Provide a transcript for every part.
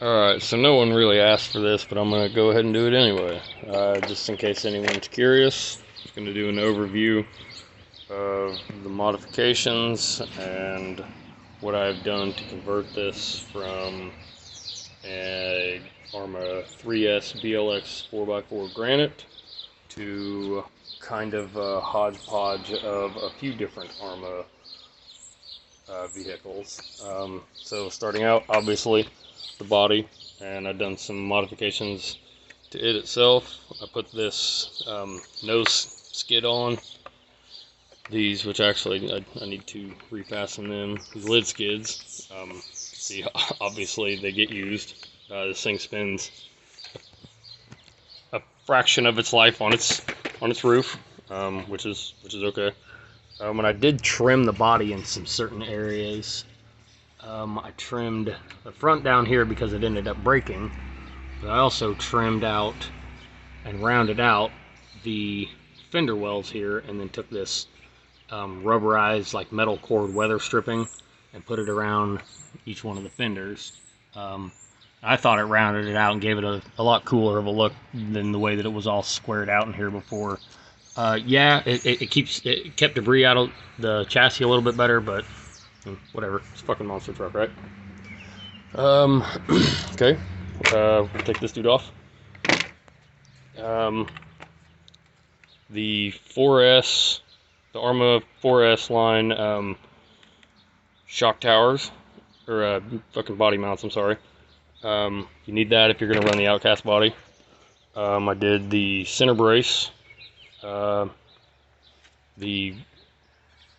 Alright, so no one really asked for this, but I'm going to go ahead and do it anyway. Just in case anyone's curious, I'm going to do an overview of the modifications and what I've done to convert this from a arrma 3S BLX 4x4 granite to kind of a hodgepodge of a few different arrma vehicles. So starting out, obviously, the body, and I've done some modifications to it itself. I put this nose skid on these, which actually I need to refasten them. These lid skids. See, obviously they get used. This thing spends a fraction of its life on its roof, which is okay. When I did trim the body in some certain areas, I trimmed the front down here because it ended up breaking, but I also trimmed out and rounded out the fender wells here, and then took this rubberized like metal cord weather stripping and put it around each one of the fenders. I thought it rounded it out and gave it a lot cooler of a look than the way that it was all squared out in here before. Yeah, it kept debris out of the chassis a little bit better, but whatever. It's a fucking monster truck, right? Okay. We'll take this dude off. The 4S, the arrma 4S line shock towers, or fucking body mounts, I'm sorry. You need that if you're going to run the outcast body. I did the center brace, the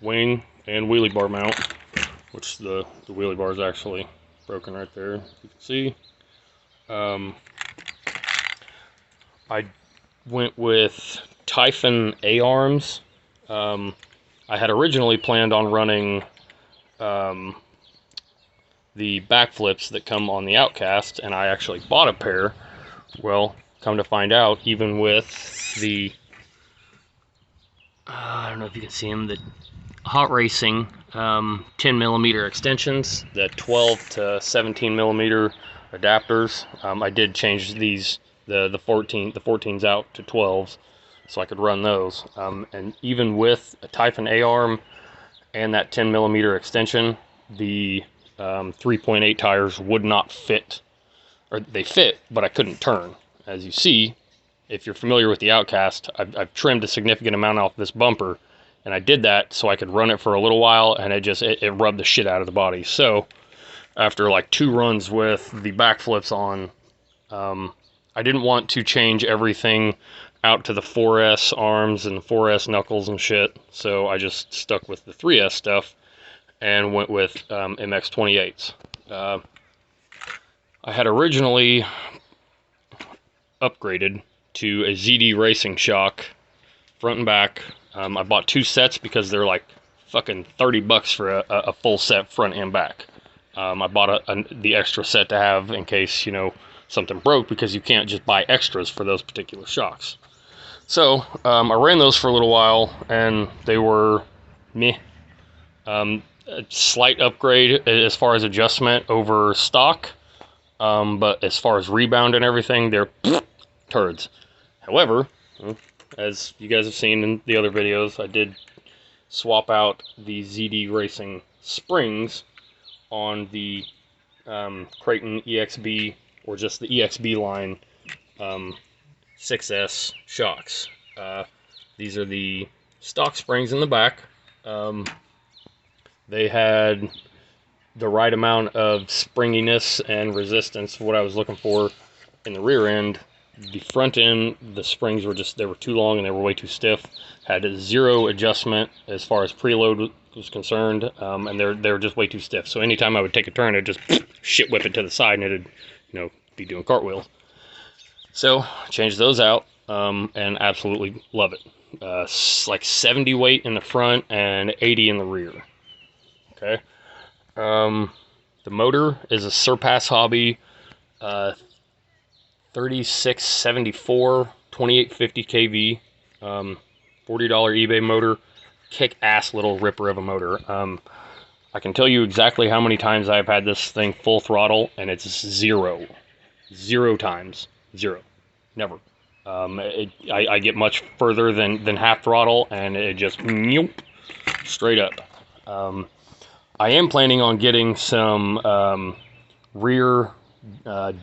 wing and wheelie bar mount, which the wheelie bar is actually broken right there, you can see. I went with Typhon A-arms. I had originally planned on running the backflips that come on the outcast, and I actually bought a pair. Well, come to find out, even with the I don't know if you can see them, the Hot Racing 10mm extensions, the 12 to 17mm adapters. I did change these, the 14s out to 12s, so I could run those. And even with a Typhon A-arm and that 10mm extension, the 3.8 tires would not fit, or they fit, but I couldn't turn. As you see, if you're familiar with the Outcast, I've trimmed a significant amount off this bumper, and I did that so I could run it for a little while, and it rubbed the shit out of the body. So after like 2 runs with the backflips on, I didn't want to change everything out to the 4S arms and the 4S knuckles and shit, so I just stuck with the 3S stuff and went with MX-28s. I had originally upgraded to a ZD racing shock, front and back. I bought 2 sets because they're like fucking $30 for a full set front and back. I bought the extra set to have in case, you know, something broke, because you can't just buy extras for those particular shocks. So I ran those for a little while, and they were meh. A slight upgrade as far as adjustment over stock, but as far as rebound and everything, they're turds. However, as you guys have seen in the other videos, I did swap out the ZD Racing springs on the Creighton EXB, or just the EXB line 6S shocks. These are the stock springs in the back. They had the right amount of springiness and resistance for what I was looking for in the rear end. The front end, the springs were just, they were too long and they were way too stiff. Had a 0 adjustment as far as preload was concerned, and they were just way too stiff. So anytime I would take a turn, it'd just shit whip it to the side, and it'd, you know, be doing cartwheels. So changed those out, and absolutely love it. Like 70 weight in the front and 80 in the rear. Okay. The motor is a Surpass Hobby 3674 2850 kV, $40 eBay motor. Kick-ass little ripper of a motor. I can tell you exactly how many times I've had this thing full throttle, and it's 0. 0 times. 0. Never. I get much further than half throttle, and it just nope, straight up. I am planning on getting some rear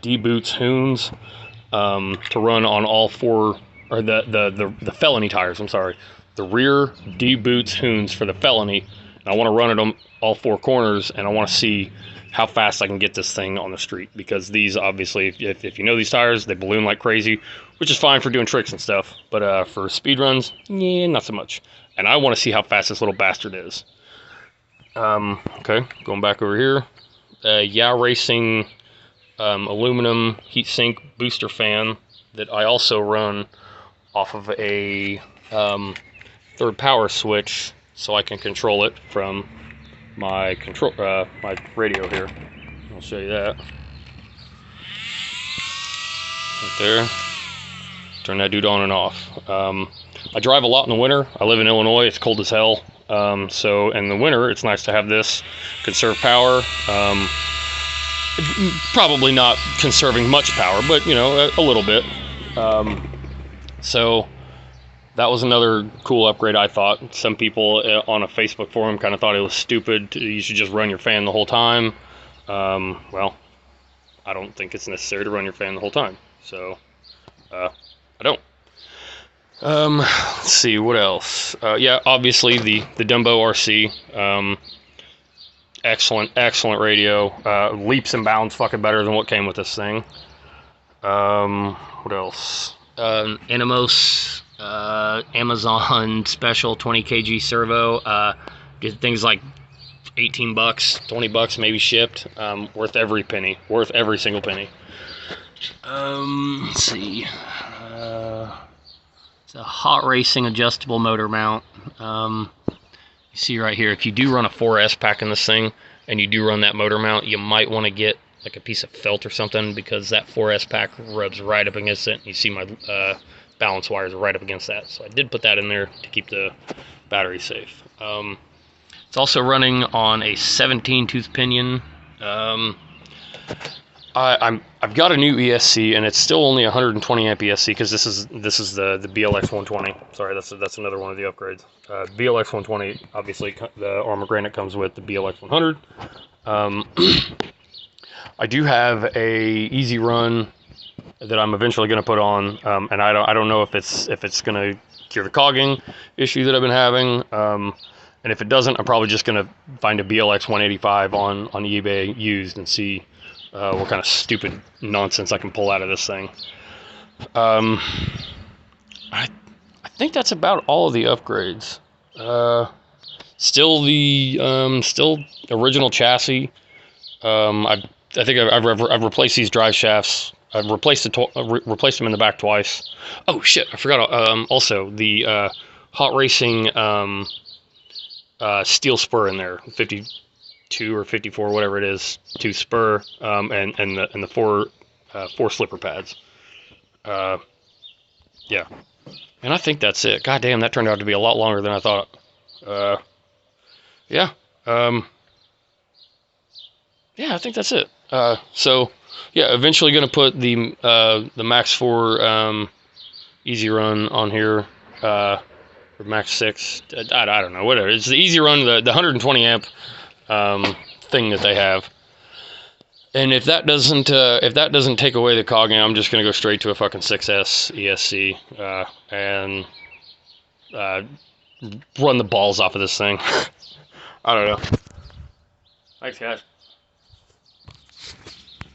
D-boots hoons to run on all 4, or the felony tires. I'm sorry, the rear D-boots hoons for the felony. And I want to run it on all 4 corners, and I want to see how fast I can get this thing on the street, because these, obviously, if you know these tires, they balloon like crazy, which is fine for doing tricks and stuff, but for speed runs, yeah, not so much. And I want to see how fast this little bastard is. Okay, going back over here, Yeah Racing aluminum heatsink booster fan that I also run off of a third power switch, so I can control it from my my radio here. I'll show you that. Right there. Turn that dude on and off. I drive a lot in the winter. I live in Illinois. It's cold as hell. So in the winter, it's nice to have this, conserve power. Probably not conserving much power, but you know, a little bit. So that was another cool upgrade, I thought. Some people on a Facebook forum kind of thought it was stupid. You should just run your fan the whole time. Well, I don't think it's necessary to run your fan the whole time. So, I don't. Let's see, what else? Yeah, obviously the Dumbo RC. Excellent radio. Leaps and bounds fucking better than what came with this thing. What else? Animos, Amazon special 20 kg servo. Did things like $18, $20 maybe shipped. Worth every penny. Worth every single penny. Let's see. It's a hot racing adjustable motor mount. You see right here, if you do run a 4S pack in this thing, and you do run that motor mount, you might want to get like a piece of felt or something, because that 4S pack rubs right up against it. You see my balance wires right up against that. So I did put that in there to keep the battery safe. It's also running on a 17 tooth pinion. I've got a new ESC, and it's still only 120 amp ESC, because this is the BLX 120. Sorry, that's another one of the upgrades. BLX 120, obviously the arrma granite comes with the BLX 100. I do have a easy run that I'm eventually going to put on, and I don't know if it's going to cure the cogging issue that I've been having. And if it doesn't, I'm probably just going to find a BLX 185 on eBay used and see what kind of stupid nonsense I can pull out of this thing. I think that's about all of the upgrades. Still the still original chassis. I think I've replaced these drive shafts. I've replaced them in the back twice. Oh shit! I forgot. Also the hot racing steel spur in there, 52 or 54, whatever it is, tooth spur, and the four slipper pads. Yeah, and I think that's it. God damn, that turned out to be a lot longer than I thought. Yeah. Yeah, I think that's it. So, yeah, eventually going to put the Max 4 Easy Run on here, or Max 6. I don't know, whatever. It's the Easy Run, the 120 amp thing that they have. And if that doesn't take away the cogging, I'm just going to go straight to a fucking 6S ESC and run the balls off of this thing. I don't know. Thanks, guys.